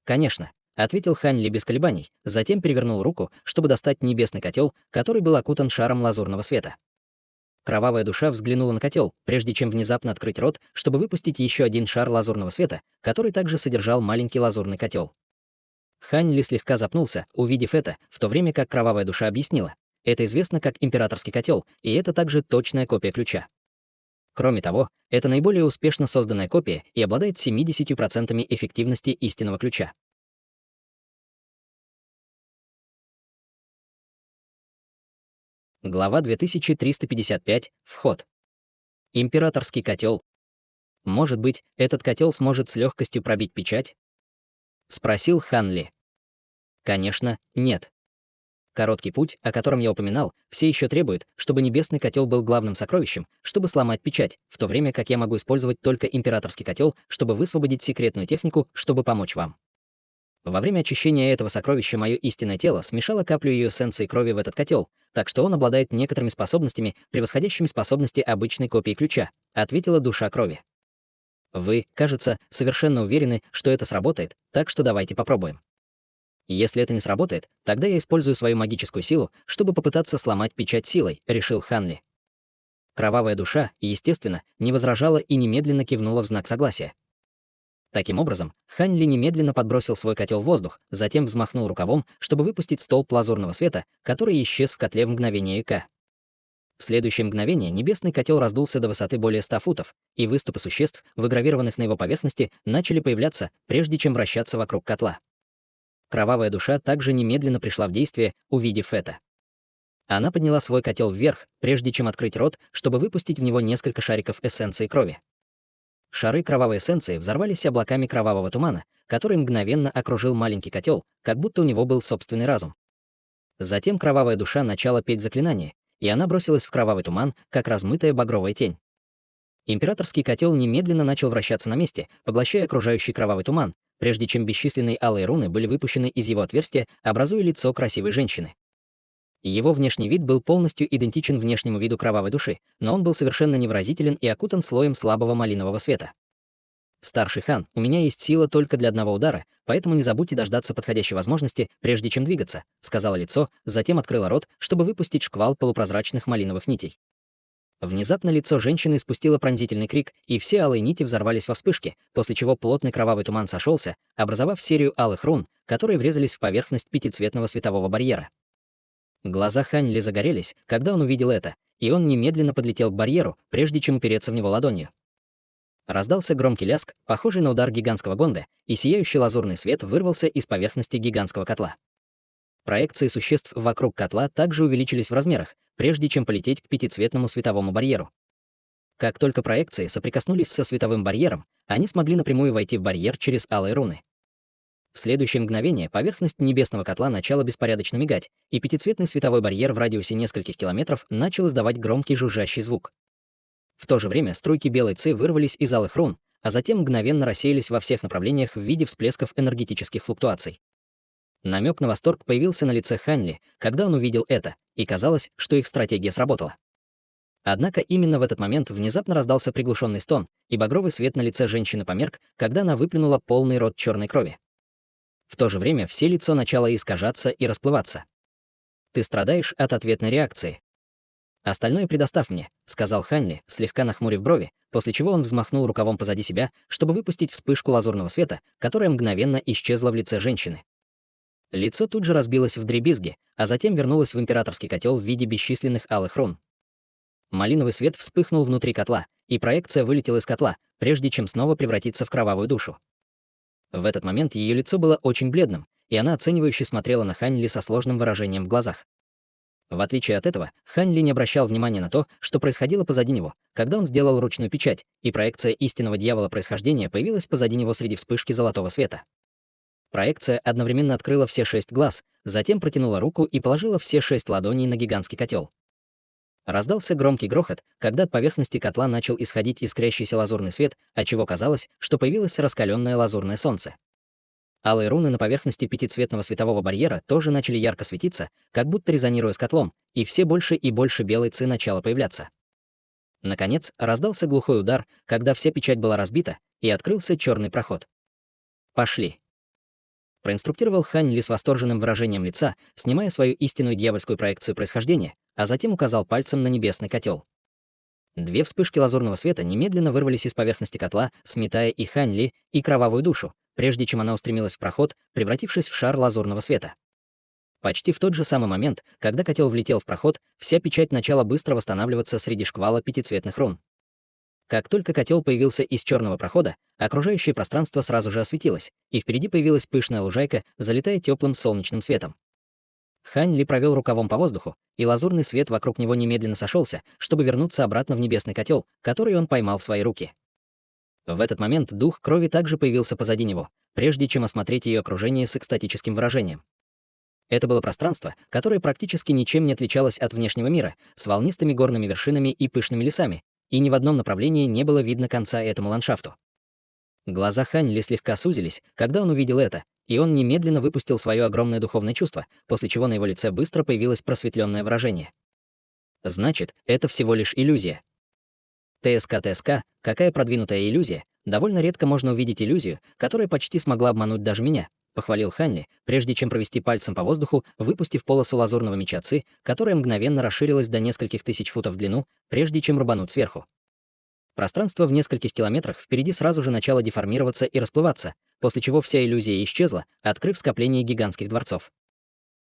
Конечно, ответил Ханли без колебаний, затем перевернул руку, чтобы достать небесный котел, который был окутан шаром лазурного света. Кровавая душа взглянула на котел, прежде чем внезапно открыть рот, чтобы выпустить еще один шар лазурного света, который также содержал маленький лазурный котел. Хань Ли слегка запнулся, увидев это, в то время как Кровавая душа объяснила. Это известно как императорский котел, и это также точная копия ключа. Кроме того, это наиболее успешно созданная копия и обладает 70% эффективности истинного ключа. Глава 2355. Вход. Императорский котел. Может быть, этот котел сможет с легкостью пробить печать? Спросил Ханли. Конечно, нет. Короткий путь, о котором я упоминал, все еще требует, чтобы небесный котел был главным сокровищем, чтобы сломать печать, в то время как я могу использовать только императорский котел, чтобы высвободить секретную технику, чтобы помочь вам. Во время очищения этого сокровища мое истинное тело смешало каплю ее эссенции крови в этот котел, так что он обладает некоторыми способностями, превосходящими способности обычной копии ключа, ответила душа крови. Вы, кажется, совершенно уверены, что это сработает, так что давайте попробуем. Если это не сработает, тогда я использую свою магическую силу, чтобы попытаться сломать печать силой, решил Ханли. Кровавая душа, естественно, не возражала и немедленно кивнула в знак согласия. Таким образом, Ханли немедленно подбросил свой котел в воздух, затем взмахнул рукавом, чтобы выпустить столб лазурного света, который исчез в котле в мгновение ока. В следующее мгновение небесный котел раздулся до высоты более 100 футов, и выступы существ, выгравированных на его поверхности, начали появляться, прежде чем вращаться вокруг котла. Кровавая душа также немедленно пришла в действие, увидев это. Она подняла свой котел вверх, прежде чем открыть рот, чтобы выпустить в него несколько шариков эссенции крови. Шары кровавой эссенции взорвались облаками кровавого тумана, который мгновенно окружил маленький котел, как будто у него был собственный разум. Затем кровавая душа начала петь заклинание, и она бросилась в кровавый туман, как размытая багровая тень. Императорский котел немедленно начал вращаться на месте, поглощая окружающий кровавый туман, прежде чем бесчисленные алые руны были выпущены из его отверстия, образуя лицо красивой женщины. Его внешний вид был полностью идентичен внешнему виду кровавой души, но он был совершенно невыразителен и окутан слоем слабого малинового света. «Старший хан, у меня есть сила только для одного удара, поэтому не забудьте дождаться подходящей возможности, прежде чем двигаться», сказала лицо, затем открыла рот, чтобы выпустить шквал полупрозрачных малиновых нитей. Внезапно лицо женщины испустило пронзительный крик, и все алые нити взорвались во вспышке, после чего плотный кровавый туман сошелся, образовав серию алых рун, которые врезались в поверхность пятицветного светового барьера. Глаза Хань Ли загорелись, когда он увидел это, и он немедленно подлетел к барьеру, прежде чем упереться в него ладонью. Раздался громкий лязг, похожий на удар гигантского гонга, и сияющий лазурный свет вырвался из поверхности гигантского котла. Проекции существ вокруг котла также увеличились в размерах, прежде чем полететь к пятицветному световому барьеру. Как только проекции соприкоснулись со световым барьером, они смогли напрямую войти в барьер через алые руны. В следующее мгновение поверхность небесного котла начала беспорядочно мигать, и пятицветный световой барьер в радиусе нескольких километров начал издавать громкий жужжащий звук. В то же время струйки белой ци вырвались из алых рун, а затем мгновенно рассеялись во всех направлениях в виде всплесков энергетических флуктуаций. Намек на восторг появился на лице Ханли, когда он увидел это, и казалось, что их стратегия сработала. Однако именно в этот момент внезапно раздался приглушенный стон, и багровый свет на лице женщины померк, когда она выплюнула полный рот черной крови. В то же время все лицо начало искажаться и расплываться. «Ты страдаешь от ответной реакции. Остальное предоставь мне», — сказал Ханли, слегка нахмурив брови, после чего он взмахнул рукавом позади себя, чтобы выпустить вспышку лазурного света, которая мгновенно исчезла в лице женщины. Лицо тут же разбилось вдребезги, а затем вернулось в императорский котел в виде бесчисленных алых рун. Малиновый свет вспыхнул внутри котла, и проекция вылетела из котла, прежде чем снова превратиться в кровавую душу. В этот момент ее лицо было очень бледным, и она оценивающе смотрела на Ханли со сложным выражением в глазах. В отличие от этого, Ханли не обращал внимания на то, что происходило позади него, когда он сделал ручную печать, и проекция истинного дьявола происхождения появилась позади него среди вспышки золотого света. Проекция одновременно открыла все 6 глаз, затем протянула руку и положила все 6 ладоней на гигантский котел. Раздался громкий грохот, когда от поверхности котла начал исходить искрящийся лазурный свет, отчего казалось, что появилось раскаленное лазурное солнце. Алые руны на поверхности пятицветного светового барьера тоже начали ярко светиться, как будто резонируя с котлом, и все больше и больше белой ци начало появляться. Наконец, раздался глухой удар, когда вся печать была разбита, и открылся черный проход. «Пошли», — проинструктировал Ханли с восторженным выражением лица, снимая свою истинную дьявольскую проекцию происхождения, а затем указал пальцем на небесный котел. Две вспышки лазурного света немедленно вырвались из поверхности котла, сметая и Ханли, и кровавую душу, прежде чем она устремилась в проход, превратившись в шар лазурного света. Почти в тот же самый момент, когда котел влетел в проход, вся печать начала быстро восстанавливаться среди шквала пятицветных рун. Как только котел появился из черного прохода, окружающее пространство сразу же осветилось, и впереди появилась пышная лужайка, залитая теплым солнечным светом. Ханли провел рукавом по воздуху, и лазурный свет вокруг него немедленно сошелся, чтобы вернуться обратно в небесный котел, который он поймал в свои руки. В этот момент дух крови также появился позади него, прежде чем осмотреть ее окружение с экстатическим выражением. Это было пространство, которое практически ничем не отличалось от внешнего мира, с волнистыми горными вершинами и пышными лесами, и ни в одном направлении не было видно конца этому ландшафту. Глаза Ханли слегка сузились, когда он увидел это, и он немедленно выпустил свое огромное духовное чувство, после чего на его лице быстро появилось просветленное выражение. Значит, это всего лишь иллюзия. ТСК, какая продвинутая иллюзия, довольно редко можно увидеть иллюзию, которая почти смогла обмануть даже меня, похвалил Ханли, прежде чем провести пальцем по воздуху, выпустив полосу лазурного меча ци, которая мгновенно расширилась до нескольких тысяч футов в длину, прежде чем рубануть сверху. Пространство в нескольких километрах впереди сразу же начало деформироваться и расплываться, после чего вся иллюзия исчезла, открыв скопление гигантских дворцов.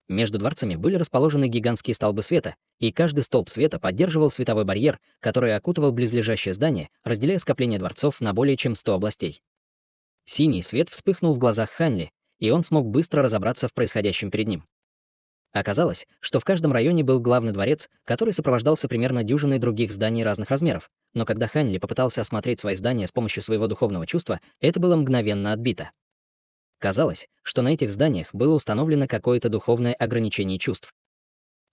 Между дворцами были расположены гигантские столбы света, и каждый столб света поддерживал световой барьер, который окутывал близлежащее здание, разделяя скопление дворцов на более чем 100 областей. Синий свет вспыхнул в глазах Ханли, и он смог быстро разобраться в происходящем перед ним. Оказалось, что в каждом районе был главный дворец, который сопровождался примерно дюжиной других зданий разных размеров, но когда Ханли попытался осмотреть свои здания с помощью своего духовного чувства, это было мгновенно отбито. Казалось, что на этих зданиях было установлено какое-то духовное ограничение чувств.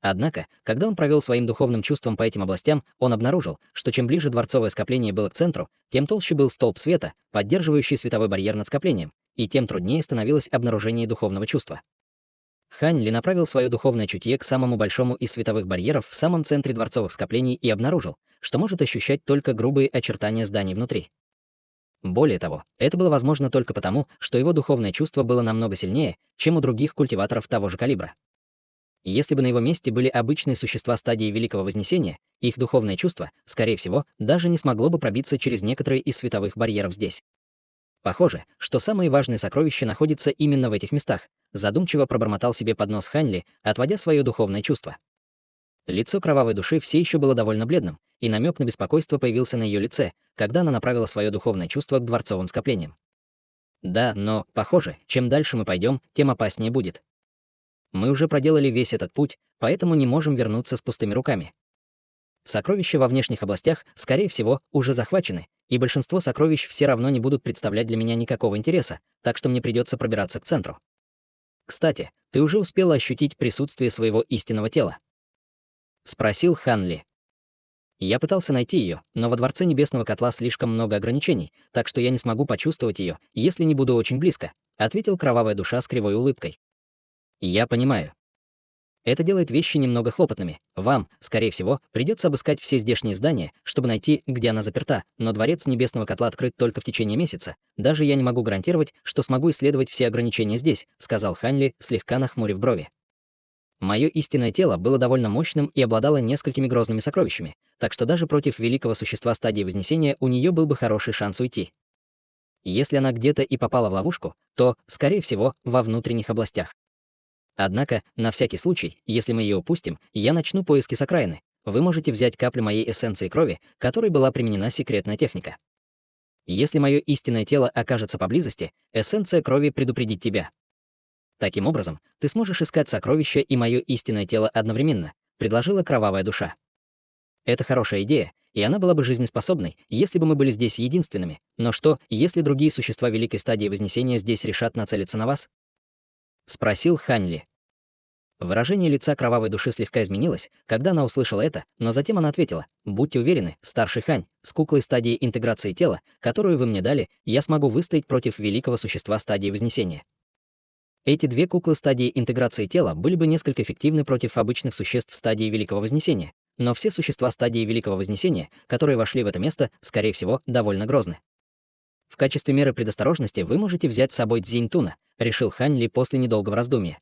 Однако, когда он провел своим духовным чувством по этим областям, он обнаружил, что чем ближе дворцовое скопление было к центру, тем толще был столб света, поддерживающий световой барьер над скоплением, и тем труднее становилось обнаружение духовного чувства. Ханли направил свое духовное чутье к самому большому из световых барьеров в самом центре дворцовых скоплений и обнаружил, что может ощущать только грубые очертания зданий внутри. Более того, это было возможно только потому, что его духовное чувство было намного сильнее, чем у других культиваторов того же калибра. Если бы на его месте были обычные существа стадии Великого Вознесения, их духовное чувство, скорее всего, даже не смогло бы пробиться через некоторые из световых барьеров здесь. Похоже, что самые важные сокровища находятся именно в этих местах, задумчиво пробормотал себе под нос Ханли, отводя свое духовное чувство. Лицо кровавой души все еще было довольно бледным, и намек на беспокойство появился на ее лице, когда она направила свое духовное чувство к дворцовым скоплениям. Да, но, похоже, чем дальше мы пойдем, тем опаснее будет. Мы уже проделали весь этот путь, поэтому не можем вернуться с пустыми руками. Сокровища во внешних областях, скорее всего, уже захвачены, и большинство сокровищ все равно не будут представлять для меня никакого интереса, так что мне придется пробираться к центру. Кстати, ты уже успела ощутить присутствие своего истинного тела? Спросил Ханли. Я пытался найти ее, но во Дворце Небесного Котла слишком много ограничений, так что я не смогу почувствовать ее, если не буду очень близко, ответил Кровавая Душа с кривой улыбкой. Я понимаю. Это делает вещи немного хлопотными. Вам, скорее всего, придется обыскать все здешние здания, чтобы найти, где она заперта, но Дворец Небесного Котла открыт только в течение месяца. Даже я не могу гарантировать, что смогу исследовать все ограничения здесь, сказал Ханли, слегка нахмурив брови. Мое истинное тело было довольно мощным и обладало несколькими грозными сокровищами, так что даже против великого существа стадии Вознесения у нее был бы хороший шанс уйти. Если она где-то и попала в ловушку, то, скорее всего, во внутренних областях. Однако, на всякий случай, если мы ее упустим, я начну поиски с окраины. Вы можете взять каплю моей эссенции крови, которой была применена секретная техника. Если мое истинное тело окажется поблизости, эссенция крови предупредит тебя. Таким образом, ты сможешь искать сокровища и мое истинное тело одновременно, предложила Кровавая Душа. Это хорошая идея, и она была бы жизнеспособной, если бы мы были здесь единственными. Но что, если другие существа Великой Стадии Вознесения здесь решат нацелиться на вас? Спросил Ханли. Выражение лица Кровавой Души слегка изменилось, когда она услышала это, но затем она ответила: «Будьте уверены, старший Хань, с куклой стадии интеграции тела, которую вы мне дали, я смогу выстоять против великого существа стадии Вознесения». Эти две куклы стадии интеграции тела были бы несколько эффективны против обычных существ стадии Великого Вознесения, но все существа стадии Великого Вознесения, которые вошли в это место, скорее всего, довольно грозны. В качестве меры предосторожности вы можете взять с собой Цзиньтуна, решил Ханли после недолгого раздумья.